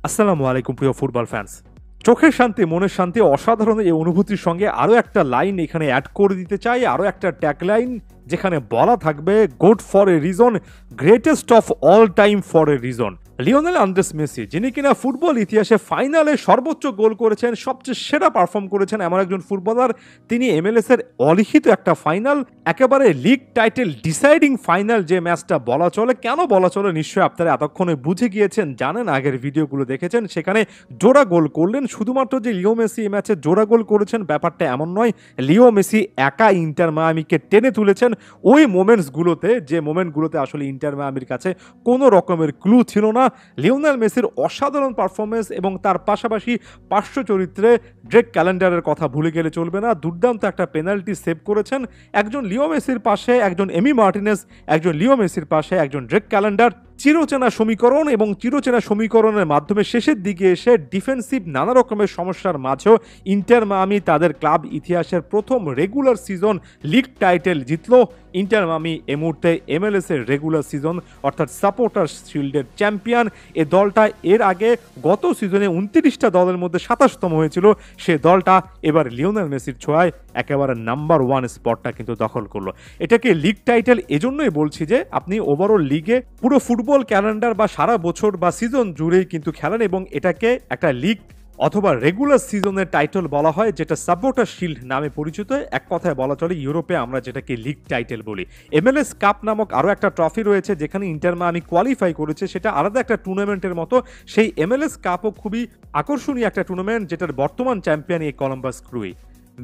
আসসালামু আলাইকুম প্রিয় ফুটবল ফ্যান্স। চোখের শান্তি মনের শান্তি অসাধারণ এই অনুভূতির সঙ্গে আরও একটা লাইন এখানে অ্যাড করে দিতে চাই, আরও একটা ট্যাগলাইন যেখানে বলা থাকবে good for a reason, greatest of all time for a reason. Lionel Andres Messi, যিনি কিনা ফুটবল ইতিহাসে ফাইনালে সর্বোচ্চ গোল করেছেন, সবচেয়ে সেরা পারফর্ম করেছেন এমন একজন ফুটবলার, তিনি এমএলএস এর অলিখিত একটা ফাইনাল, একেবারে লিগ টাইটেল ডিসাইডিং ফাইনাল যে ম্যাচটা বলা চলে। কেন বলা চলে নিশ্চয়ই আপনারা এতক্ষণে বুঝে গিয়েছেন, জানেন, আগের ভিডিওগুলো দেখেছেন। সেখানে জোড়া গোল করলেন, শুধুমাত্র যে লিও মেসি এই ম্যাচে জোড়া গোল করেছেন ব্যাপারটা এমন নয়। লিও মেসি একা ইন্টার মায়ামিকে টেনে তুলেছেন ওই মোমেন্টসগুলোতে, যে মোমেন্টগুলোতে আসলে ইন্টার মায়ামির কাছে কোনো রকমের ক্লু ছিল না। লিওনেল মেসির অসাধারণ পারফরমেন্স এবং তার পাশাপাশি পার্শ্ব চরিত্রে ড্রেক ক্যালেন্ডারের কথা ভুলে গেলে চলবে না। দুর্দান্ত একটা পেনাল্টি সেভ করেছেন। একজন লিও মেসির পাশে একজন এমি মার্টিনেজ, একজন লিও মেসির পাশে একজন ড্রেক ক্যালেন্ডার, চিরচেনা সমীকরণ, এবং চিরচেনা সমীকরণের মাধ্যমে শেষের দিকে এসে ডিফেন্সিভ নানা রকমের সমস্যার মাঝেও ইন্টার মায়ামি তাদের ক্লাব ইতিহাসের প্রথম রেগুলার সিজন লিগ টাইটেল জিতল। ইন্টার মায়ামি এই মুহূর্তে এমএলএস এর রেগুলার সিজন অর্থাৎ সাপোর্টার্স শিল্ডের চ্যাম্পিয়ন। এই দলটা এর আগে গত সিজনে 29টা দলের মধ্যে 27তম হয়েছিল, সে দলটা এবার লিওনেল মেসির ছোঁয়ায় একেবারে নাম্বার 1 স্পটটা কিন্তু দখল করলো। এটাকে লিগ টাইটেল এজন্যই বলছি যে আপনি ওভারঅল লিগে পুরো ফুটবল ক্যালেন্ডার বা সারা বছর বা সিজন জুড়েই কিন্তু খেলেন, এবং এটাকে একটা লিগ অথবা রেগুলার সিজনের টাইটেল বলা হয়, যেটা সাপোর্টার শিল্ড নামে পরিচিত। এক কথায় বলা চলে ইউরোপে আমরা যেটাকে লিগ টাইটেল বলি। এমএলএস কাপ নামক আরও একটা ট্রফি রয়েছে যেখানে ইন্টার মায়ামি কোয়ালিফাই করেছে, সেটা আলাদা একটা টুর্নামেন্টের মতো। সেই এমএলএস কাপও খুবই আকর্ষণীয় একটা টুর্নামেন্ট, যেটার বর্তমান চ্যাম্পিয়ন এই কলম্বাস ক্রুই।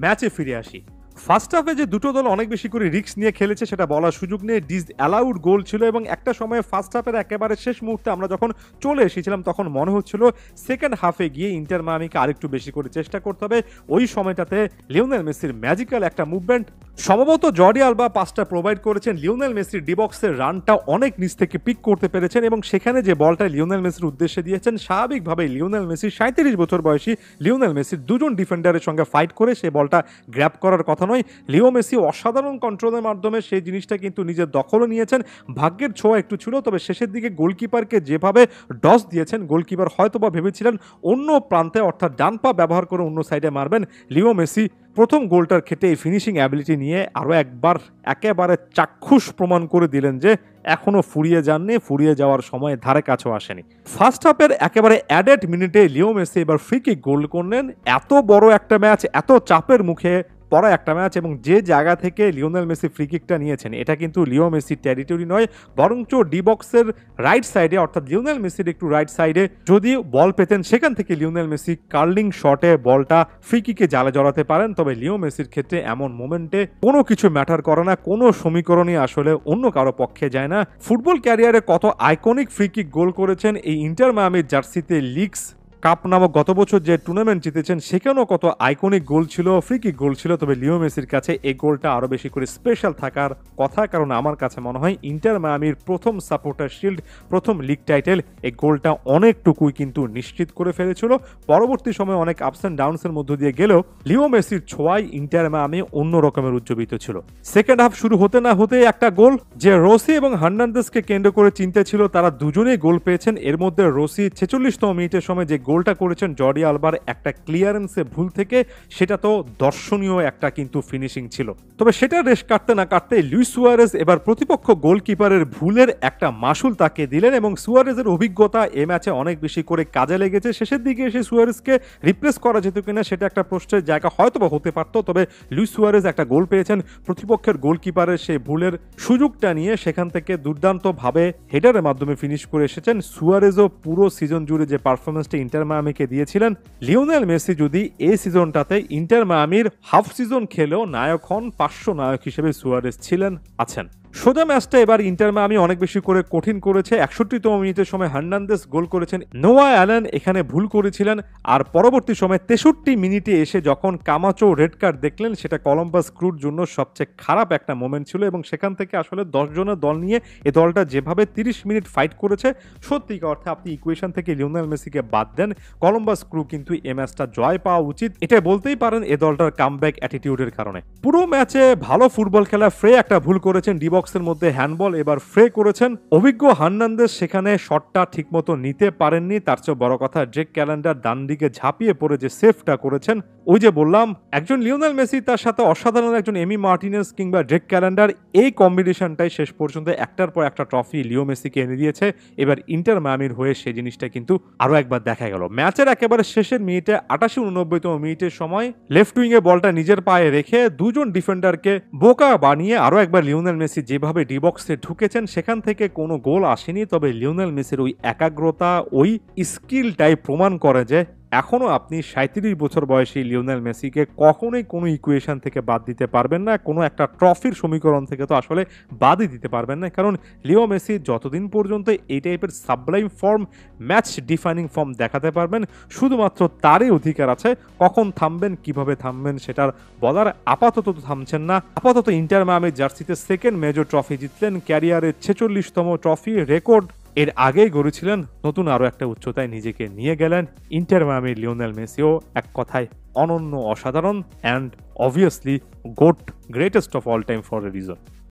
ম্যাচে ফিরে আসি। ফার্স্ট হাফে যে দুটো দল অনেক বেশি করে রিস্ক নিয়ে খেলেছে সেটা বলার সুযোগ নেই। ডিস অ্যালাউড গোল ছিল, এবং একটা সময় ফার্স্ট হাফের একেবারে শেষ মুহূর্তে আমরা যখন চলে এসেছিলাম তখন মনে হচ্ছিল সেকেন্ড হাফে গিয়ে ইন্টার মায়ামিকে আরেকটু বেশি করে চেষ্টা করতে হবে। ওই সময়টাতে লিওনেল মেসির ম্যাজিক্যাল একটা মুভমেন্ট, সম্ভবত জর্ডি আলবা পাসটা প্রোভাইড করেছেন, লিওনেল মেসির ডিবক্সের রানটা অনেক নিচ থেকে পিক করতে পেরেছেন, এবং সেখানে যে বলটা লিওনেল মেসির উদ্দেশ্যে দিয়েছেন, স্বাভাবিকভাবেই লিওনেল মেসি 37 বছর বয়সী লিওনেল মেসির দুজন ডিফেন্ডারের সঙ্গে ফাইট করে সেই বলটা গ্র্যাব করার কথা নয়। লিও মেসি অসাধারণ কন্ট্রোলের মাধ্যমে সেই জিনিসটা কিন্তু নিজের দখলে নিয়েছেন। ভাগ্যের ছোঁয়া একটু ছিল, তবে শেষের দিকে গোলকিপারকে যেভাবে ডস দিয়েছেন, গোলকিপার হয়তোবা ভেবেছিলেন অন্য প্রান্তে অর্থাৎ ডান পা ব্যবহার করে অন্য সাইডে মারবেন। লিও মেসি প্রথম গোলটার ক্ষেত্রে এই ফিনিশিং অ্যাবিলিটি নিয়ে আরও একবার একেবারে চাক্ষুষ প্রমাণ করে দিলেন যে এখনও ফুরিয়ে যাননি, ফুরিয়ে যাওয়ার সময় ধারে কাছেও আসেনি। ফার্স্ট হাফের একেবারে অ্যাডেড মিনিটে লিও মেসি এবার ফ্রি কিক গোল করলেন। এত বড় একটা ম্যাচ, এত চাপের মুখে পড়া একটা ম্যাচ, এবং যে জায়গা থেকে লিওনেল মেসি ফ্রি কিকটা নিয়েছেন এটা কিন্তু লিও মেসির টেরিটরি নয়, বরঞ্চ ডি বক্সের রাইট সাইডে অর্থাৎ লিওনেল মেসির একটু রাইট সাইডে যদি বল পেতেন সেখান থেকে লিওনেল মেসি কার্লিং শটে বলটা ফ্রি কিকে জালে জড়াতে পারেন। তবে লিও মেসির ক্ষেত্রে এমন মোমেন্টে কোনো কিছু ম্যাটার করে না, কোনো সমীকরণই আসলে অন্য কারো পক্ষে যায় না। ফুটবল ক্যারিয়ারে কত আইকনিক ফ্রি কিক গোল করেছেন এই ইন্টার মায়ামির জার্সিতে, লিগস কাপ নামক গত বছর যে টুর্নামেন্ট জিতেছেন সেখানেও কত আইকনিক গোল ছিল, ফ্রি কিক গোল ছিল। তবে লিও মেসির কাছে এই গোলটা আরও বেশি করে স্পেশাল থাকার কথা, কারণ আমার কাছে মনে হয় ইন্টার মায়ামির প্রথম সাপোর্টার শিল্ড, প্রথম লিগ টাইটেল, এই গোলটা অনেকটুকুই কিন্তু নিশ্চিত করে ফেলেছিল। পরবর্তী সময়ে অনেক আপস অ্যান্ড ডাউনসের মধ্য দিয়ে গেলেও লিও মেসির ছোঁয়ায় ইন্টার মায়ামি অন্য রকমের উজ্জীবিত ছিল। সেকেন্ড হাফ শুরু হতে না হতে একটা গোল, যে রোসি এবং হার্নান্দেজকে কেন্দ্র করে চিন্তা ছিল, তারা দুজনেই গোল পেয়েছেন। এর মধ্যে রোসি 46তম মিনিটের সময় যে গোলটা করেছেন জর্ডি আলবার একটা ক্লিয়ারেন্সে ভুল থেকে, সেটা তো দর্শনীয় একটা কিন্তু ফিনিশিং ছিল। তবে সেটা রেশ কাটতে না কাটতে লুইস সুয়ারেজ এবার প্রতিপক্ষ গোলকিপারের ভুলের একটা মাসুল তাকে দিলেন, এবং সুয়ারেজের অভিজ্ঞতা এ ম্যাচে অনেক বেশি করে কাজে লেগেছে। শেষের দিকে এসে সুয়ারেজকে রিপ্লেস করা যেত কিনা সেটা একটা প্রশ্নের জায়গা হয়তোবা হতে পারত, তবে লুইস সুয়ারেজ একটা গোল পেয়েছেন। প্রতিপক্ষের গোলকিপারের সেই ভুলের সুযোগটা নিয়ে সেখান থেকে দুর্দান্তভাবে হেডারের মাধ্যমে ফিনিশ করে এসেছেন। সুয়ারেজও পুরো সিজন জুড়ে যে পারফরমেন্সটা ইন্টার মায়ামিকে দিয়েছিলেন, লিওনেল মেসি যদি এই সিজনটাতে ইন্টার মায়ামির হাফ সিজন খেলেও নায়ক হন, পার্শ্ব নায়ক হিসেবে সুয়ারেজ ছিলেন, আছেন। সোজা ম্যাচটা এবার ইন্টার মায়ামি অনেক বেশি করে কঠিন করেছে। 61তম মিনিটের সময় হার্নান্দেজ গোল করেছেন, নোয়া অ্যালেন এখানে ভুল করেছিলেন, আর পরবর্তী সময় 63 মিনিটে এসে যখন কামাচো রেড কার্ড দেখলেন, সেটা কলম্বাস ক্রুর জন্য সবচেয়ে খারাপ একটা মোমেন্ট ছিল। এবং সেখান থেকে আসলে 10 জনের দল নিয়ে এই দলটা যেভাবে 30 মিনিট ফাইট করেছে, সত্যিকার অর্থে আপনি ইকুয়েশন থেকে লিওনেল মেসিকে বাদ দেন, কলম্বাস ক্রু কিন্তু এই ম্যাচটা জয় পাওয়া উচিত। এটা বলতেই পারেন এ দলটার কামব্যাক অ্যাটিটিউডের কারণে। পুরো ম্যাচে ভালো ফুটবল খেলা ফ্রে একটা ভুল করেছেন, ডিবক্স বক্সের মধ্যে হ্যান্ডবল এবার ফ্রে করেছেন। অভিজ্ঞ হার্নান্দেজ সেখানে শটটা ঠিকমতো নিতে পারেননি, তার চেয়ে বড় কথা ড্রেক ক্যালেন্ডার ডান দিকে ঝাঁপিয়ে পড়ে যে সেভটা করেছেন। ওই যে বললাম একজন লিওনেল মেসি তার সাথে অসাধারণ একজন এমি মার্টিনেজ কিংবা ড্রেক ক্যালেন্ডার, এই কম্বিনেশনটাই শেষ পর্যন্ত একটার পর একটা ট্রফি লিও মেসিকে এনে দিয়েছে। এবার ইন্টার মায়ামির হয়ে সেই জিনিসটা কিন্তু আরো একবার দেখা গেল। ম্যাচের একেবারে শেষের মিনিটে 88-89তম মিনিটের সময় লেফট উইং এ বলটা নিজের পায়ে রেখে দুজন ডিফেন্ডারকে বোকা বানিয়ে আরো একবার লিওনেল মেসি যেভাবে ডি বক্সে ঢুকেছেন সেখান থেকে কোনো গোল আসেনি, তবে লিওনেল মেসির ওই একাগ্রতা ওই স্কিলটাই প্রমাণ করে যে এখনো আপনি 37 বছর বয়সী লিওনেল মেসিকে কখনোই কোনো ইকুয়েশন থেকে বাদ দিতে পারবেন না, কোনো একটা ট্রফির সমীকরণ থেকে তো আসলে বাদই দিতে পারবেন না। কারণ লিও মেসি যতদিন পর্যন্ত এই টাইপের Sublime form, match defining form দেখাতে পারবেন, শুধুমাত্র তারই অধিকার আছে। কখন থামবেন, কিভাবে থামবেন সেটার বলার। আপাতত তো থামছেন না। আপাতত ইন্টার মায়ামির জার্সিতে সেকেন্ড মেজর ট্রফি জিতলেন, ক্যারিয়ারের 46তম ট্রফি রেকর্ড এর আগেই গড়েছিলেন, নতুন আরো একটা উচ্চতায় নিজেকে নিয়ে গেলেন। ইন্টার মায়ামির লিওনেল মেসিও এক কথায় অনন্য, অসাধারণ and obviously goat, greatest of all time for a reason.